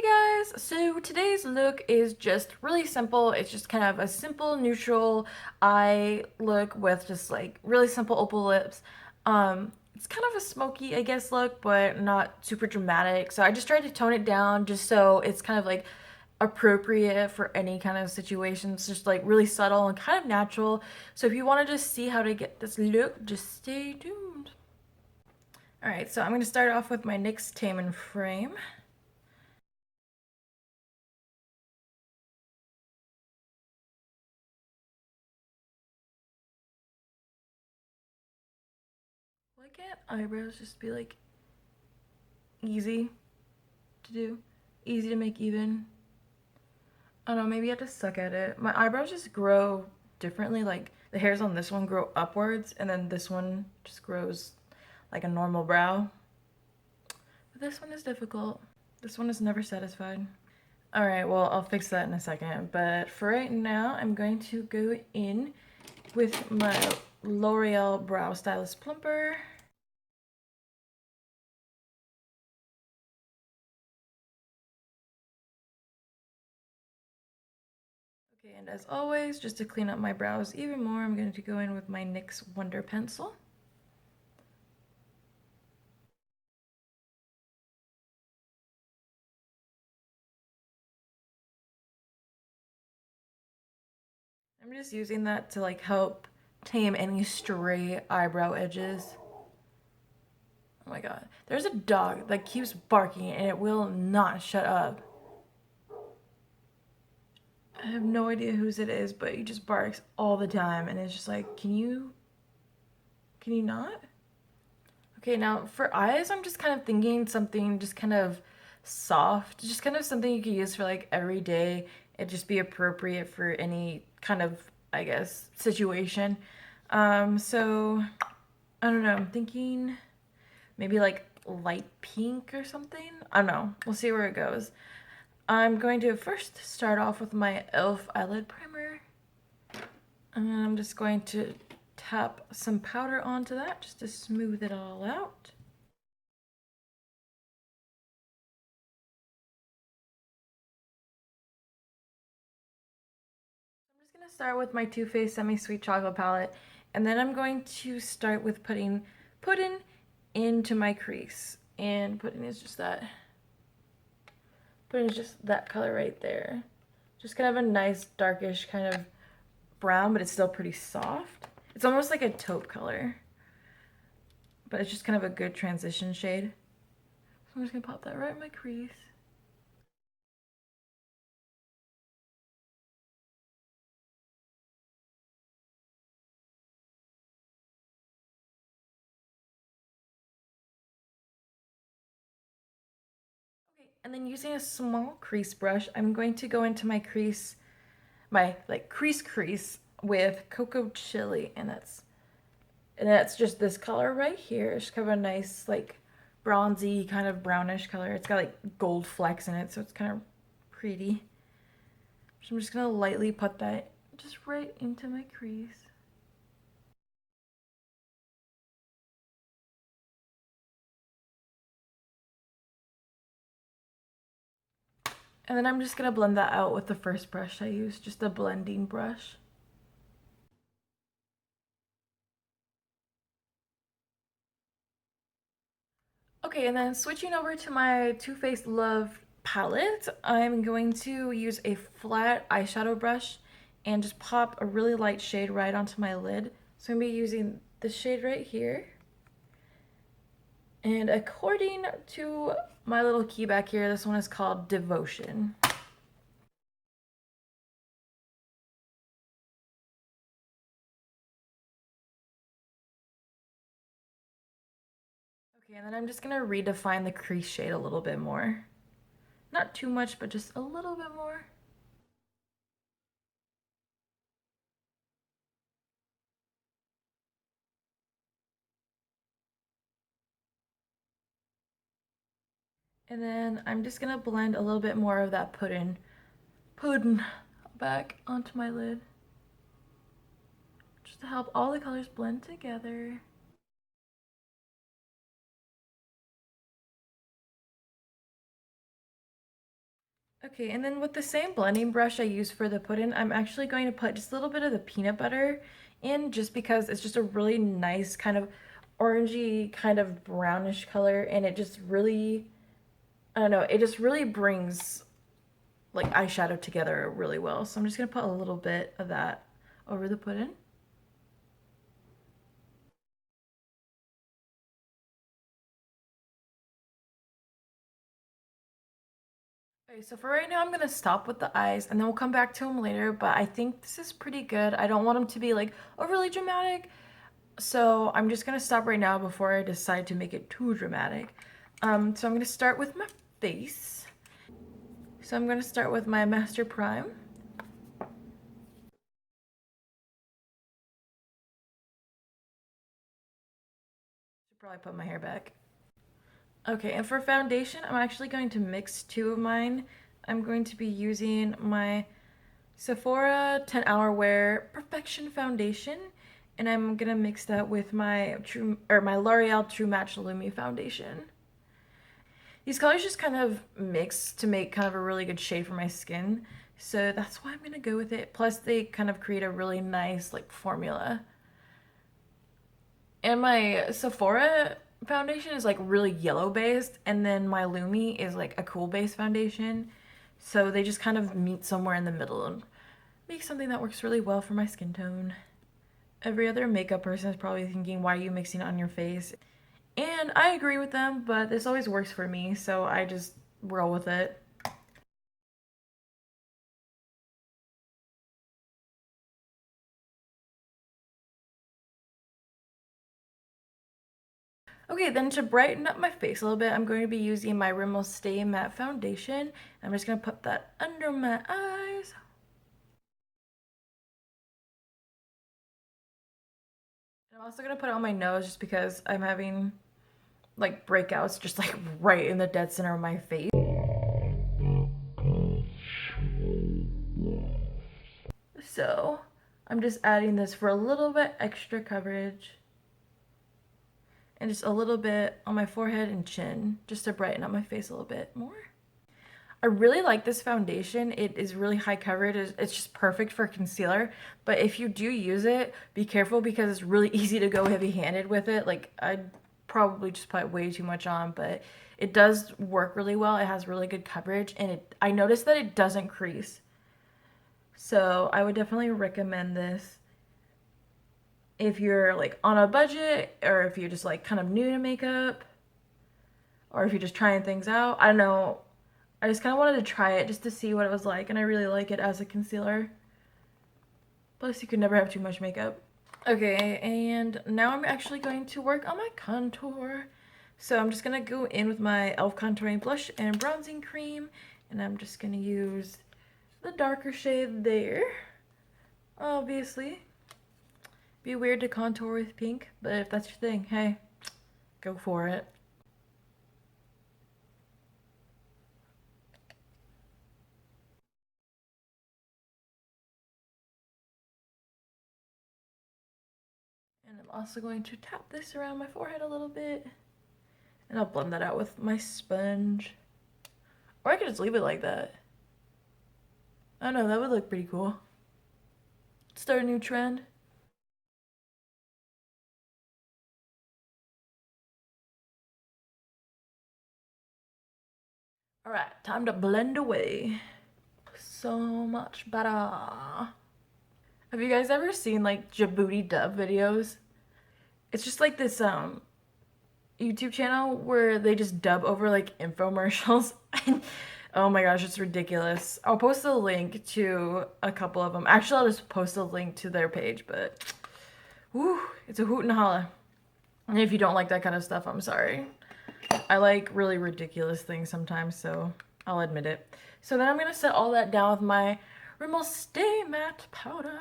Hey guys, so today's look is just really simple. It's just kind of a simple neutral eye look with just like really simple opal lips. It's kind of a smoky, I guess, look, but not super dramatic. So I just tried to tone it down just so it's kind of like appropriate for any kind of situations, just like really subtle and kind of natural. So if you want to just see how to get this look, just stay tuned. All right, so I'm going to start off with my NYX Tame and Frame. Why can't eyebrows just be like easy to do? Easy to make even? I don't know, maybe I have to suck at it. My eyebrows just grow differently. Like the hairs on this one grow upwards and then this one just grows like a normal brow. But this one is difficult. This one is never satisfied. Alright, well, I'll fix that in a second. But for right now, I'm going to go in with my L'Oreal Brow Stylist Plumper. Okay, and as always, just to clean up my brows even more, I'm going to go in with my NYX Wonderpencil. I'm just using that to like help tame any stray eyebrow edges. Oh my god. There's a dog that keeps barking and it will not shut up. I have no idea whose it is, but he just barks all the time and it's just like, can you not? Okay, now for eyes, I'm just kind of thinking something just kind of soft, just kind of something you could use for like every day. It'd just be appropriate for any kind of, I guess, situation. So I don't know, I'm thinking maybe like light pink or something. I don't know. We'll see where it goes. I'm going to first start off with my E.L.F Eyelid primer. And I'm just going to tap some powder onto that just to smooth it all out. I'm just going to start with my Too Faced Semi-Sweet Chocolate palette, and then I'm going to start with putting Puddin into my crease. And Puddin is just that. Puddin is just that color right there. Just kind of a nice darkish kind of brown, but it's still pretty soft. It's almost like a taupe color, but it's just kind of a good transition shade. So I'm just gonna pop that right in my crease. Okay, and then using a small crease brush, I'm going to go into my crease, my like crease with Cocoa Chili, and that's just this color right here. It's kind of a nice like bronzy kind of brownish color. It's got like gold flecks in it, so it's kind of pretty. So I'm just gonna lightly put that just right into my crease. And then I'm just gonna blend that out with the first brush I used, just a blending brush. Okay, and then switching over to my Too Faced Love palette, I'm going to use a flat eyeshadow brush and just pop a really light shade right onto my lid. So I'm gonna be using this shade right here. And according to my little key back here, this one is called Devotion. Okay, and then I'm just gonna redefine the crease shade a little bit more. Not too much, but just a little bit more. And then I'm just gonna blend a little bit more of that puddin back onto my lid. Just to help all the colors blend together. Okay, and then with the same blending brush I used for the pudding, I'm actually going to put just a little bit of the peanut butter in just because it's just a really nice kind of orangey kind of brownish color, and it just really, I don't know, it just really brings like eyeshadow together really well. So I'm just gonna put a little bit of that over the pudding. Okay, so for right now, I'm gonna stop with the eyes and then we'll come back to them later, but I think this is pretty good. I don't want them to be like overly dramatic, so I'm just gonna stop right now before I decide to make it too dramatic. So I'm gonna start with my face. So I'm gonna start with my Master Prime. Should probably put my hair back. Okay, and for foundation, I'm actually going to mix two of mine. I'm going to be using my Sephora 10 Hour Wear Perfection Foundation, and I'm gonna mix that with my my L'Oreal True Match Lumi Foundation. These colors just kind of mix to make kind of a really good shade for my skin, so that's why I'm gonna go with it. Plus, they kind of create a really nice like formula. And my Sephora foundation is like really yellow based, and then my Lumi is like a cool base foundation. So they just kind of meet somewhere in the middle and make something that works really well for my skin tone. Every other makeup person is probably thinking, why are you mixing it on your face? And I agree with them, but this always works for me, so I just roll with it. Okay, then to brighten up my face a little bit, I'm going to be using my Rimmel Stay Matte Foundation. I'm just going to put that under my eyes. I'm also going to put it on my nose just because I'm having like breakouts just like right in the dead center of my face. So I'm just adding this for a little bit extra coverage. And just a little bit on my forehead and chin just to brighten up my face a little bit more. I really like this foundation. It is really high coverage. It's just perfect for concealer. But if you do use it, be careful because it's really easy to go heavy-handed with it. Like, I'd probably just put way too much on, but it does work really well. It has really good coverage, and I noticed that it doesn't crease. So I would definitely recommend this if you're like on a budget, or if you're just like kind of new to makeup, or if you're just trying things out. I don't know. I just kind of wanted to try it just to see what it was like, and I really like it as a concealer. Plus, you could never have too much makeup. Okay, and now I'm actually going to work on my contour. So I'm just going to go in with my e.l.f contouring blush and bronzing cream, and I'm just going to use the darker shade there. Obviously, be weird to contour with pink, but if that's your thing, hey, go for it. And I'm also going to tap this around my forehead a little bit. And I'll blend that out with my sponge. Or I could just leave it like that. I don't know, that would look pretty cool. Start a new trend. Alright, time to blend away. So much better. Have you guys ever seen like Djibouti dub videos? It's just like this YouTube channel where they just dub over like infomercials. Oh my gosh, it's ridiculous. I'll post a link to a couple of them. Actually, I'll just post a link to their page, but whew, it's a hoot and a holla. And if you don't like that kind of stuff, I'm sorry. I like really ridiculous things sometimes, so I'll admit it. So then I'm going to set all that down with my Rimmel Stay Matte powder.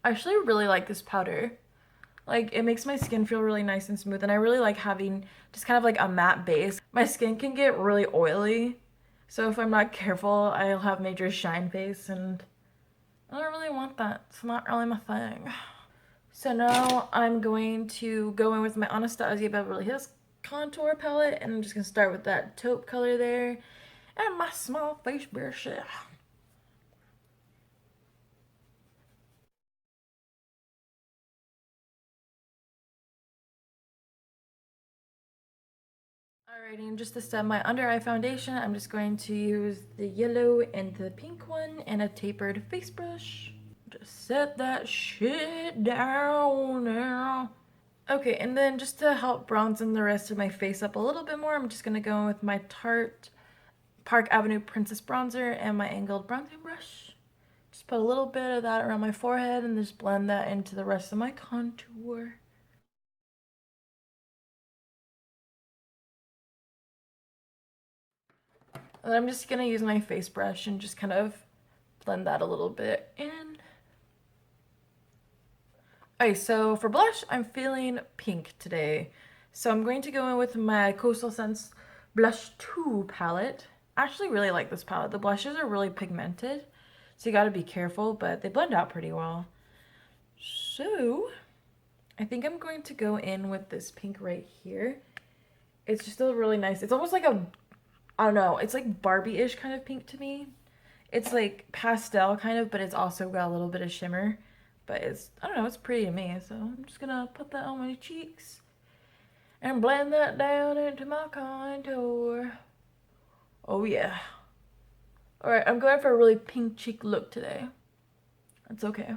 I actually really like this powder. Like, it makes my skin feel really nice and smooth, and I really like having just kind of like a matte base. My skin can get really oily, so if I'm not careful, I'll have major shine face, and I don't really want that. It's not really my thing. So now I'm going to go in with my Anastasia Beverly Hills contour palette, and I'm just going to start with that taupe color there. and my small face brush. Alrighty, and just to set my under eye foundation, I'm just going to use the yellow and the pink one and a tapered face brush. Just set that shit down now. Okay, and then just to help bronzen the rest of my face up a little bit more, I'm just going to go in with my Tarte Park Avenue Princess Bronzer and my angled bronzing brush. Just put a little bit of that around my forehead and just blend that into the rest of my contour. And I'm just going to use my face brush and just kind of blend that a little bit in. Okay, so for blush, I'm feeling pink today. So I'm going to go in with my Coastal Scents Blush 2 palette. I actually really like this palette. The blushes are really pigmented, so you gotta be careful, but they blend out pretty well. So I think I'm going to go in with this pink right here. It's just a really nice, it's almost like a, I don't know, it's like Barbie-ish kind of pink to me. It's like pastel kind of, but it's also got a little bit of shimmer. But it's, I don't know, it's pretty to me. So I'm just gonna put that on my cheeks and blend that down into my contour. Oh yeah. Alright, I'm going for a really pink cheek look today. That's okay.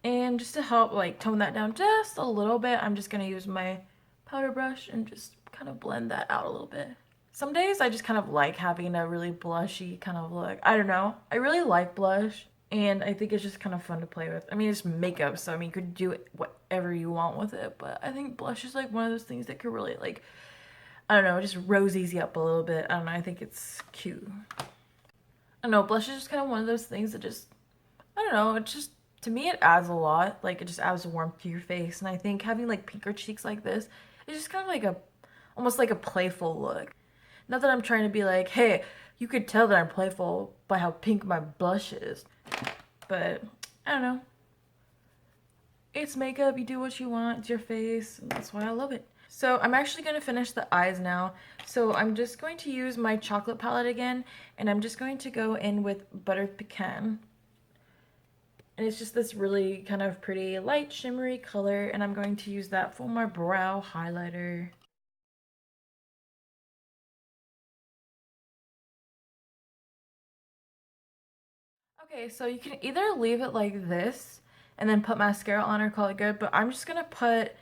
And just to help like tone that down just a little bit, I'm just gonna use my powder brush and just kind of blend that out a little bit. Some days I just kind of like having a really blushy kind of look. I don't know. I really like blush. And I think it's just kind of fun to play with. I mean, it's makeup, so I mean, you could do whatever you want with it. But I think blush is like one of those things that could really like, I don't know, just rose you up a little bit. I don't know, I think it's cute. I don't know, blush is just kind of one of those things that just, I don't know, it just, to me it adds a lot. Like, it just adds warmth to your face. And I think having like pinker cheeks like this, it's just kind of like a, almost like a playful look. Not that I'm trying to be like, hey, you could tell that I'm playful by how pink my blush is. But, I don't know. It's makeup, you do what you want, it's your face, and that's why I love it. So I'm actually going to finish the eyes now. So I'm just going to use my chocolate palette again, and I'm just going to go in with Butter Pecan. And it's just this really kind of pretty light shimmery color, and I'm going to use that for my brow highlighter. Okay, so you can either leave it like this and then put mascara on or call it good, but I'm just gonna put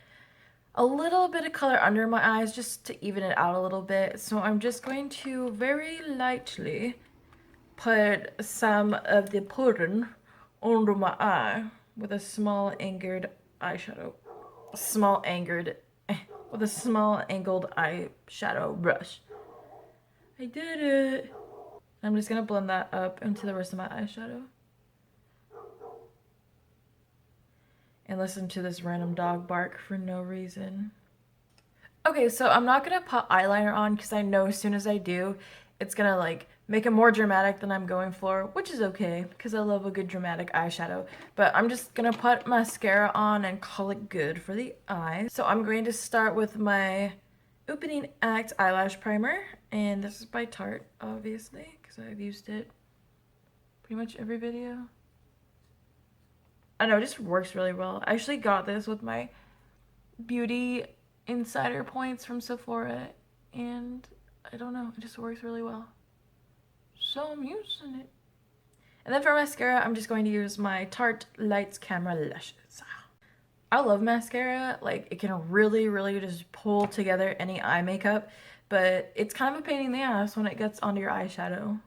a little bit of color under my eyes just to even it out a little bit. So I'm just going to very lightly put some of the Puddin under my eye with a small angled eyeshadow. With a small angled eyeshadow brush. I did it. I'm just gonna blend that up into the rest of my eyeshadow. And listen to this random dog bark for no reason. Okay, so I'm not gonna put eyeliner on because I know as soon as I do, it's gonna like make it more dramatic than I'm going for, which is okay because I love a good dramatic eyeshadow. But I'm just gonna put mascara on and call it good for the eyes. So I'm going to start with my Opening Act eyelash primer, and this is by Tarte, obviously, because I've used it pretty much every video. I know, it just works really well. I actually got this with my beauty insider points from Sephora, and I don't know, it just works really well. So I'm using it. And then for mascara, I'm just going to use my Tarte Lights Camera Lashes. I love mascara. Like, it can really, really just pull together any eye makeup, but it's kind of a pain in the ass when it gets onto your eyeshadow.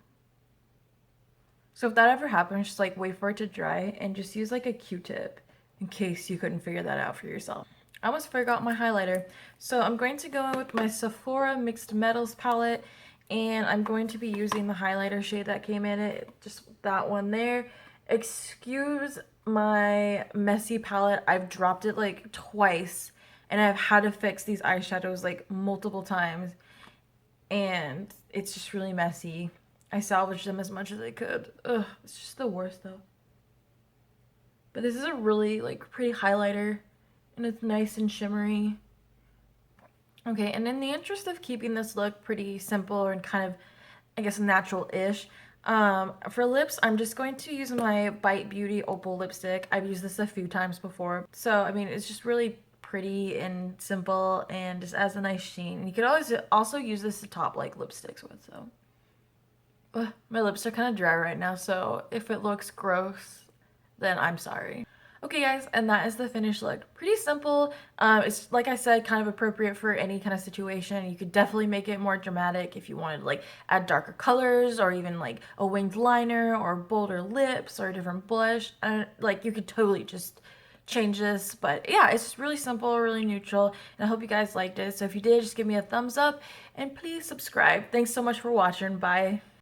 So if that ever happens, just like wait for it to dry and just use like a Q-tip in case you couldn't figure that out for yourself. I almost forgot my highlighter. So I'm going to go in with my Sephora Mixed Metals palette, and I'm going to be using the highlighter shade that came in it, just that one there. Excuse my messy palette. I've dropped it like twice, and I've had to fix these eyeshadows like multiple times, and it's just really messy. I salvaged them as much as I could. Ugh, it's just the worst though. But this is a really like pretty highlighter, and it's nice and shimmery. Okay, and in the interest of keeping this look pretty simple and kind of I guess, natural-ish. For lips, I'm just going to use my Bite Beauty Opal lipstick. I've used this a few times before. So, I mean, it's just really pretty and simple and just adds a nice sheen. And you could always also use this to top like lipsticks with, so. Ugh, my lips are kind of dry right now, so if it looks gross, then I'm sorry. Okay guys, and that is the finished look. Pretty simple. It's, like I said, kind of appropriate for any kind of situation. You could definitely make it more dramatic if you wanted to like add darker colors or even like a winged liner or bolder lips or a different blush. And like you could totally just change this, but yeah, it's just really simple, really neutral, and I hope you guys liked it. So if you did, just give me a thumbs up and please subscribe. Thanks so much for watching. Bye.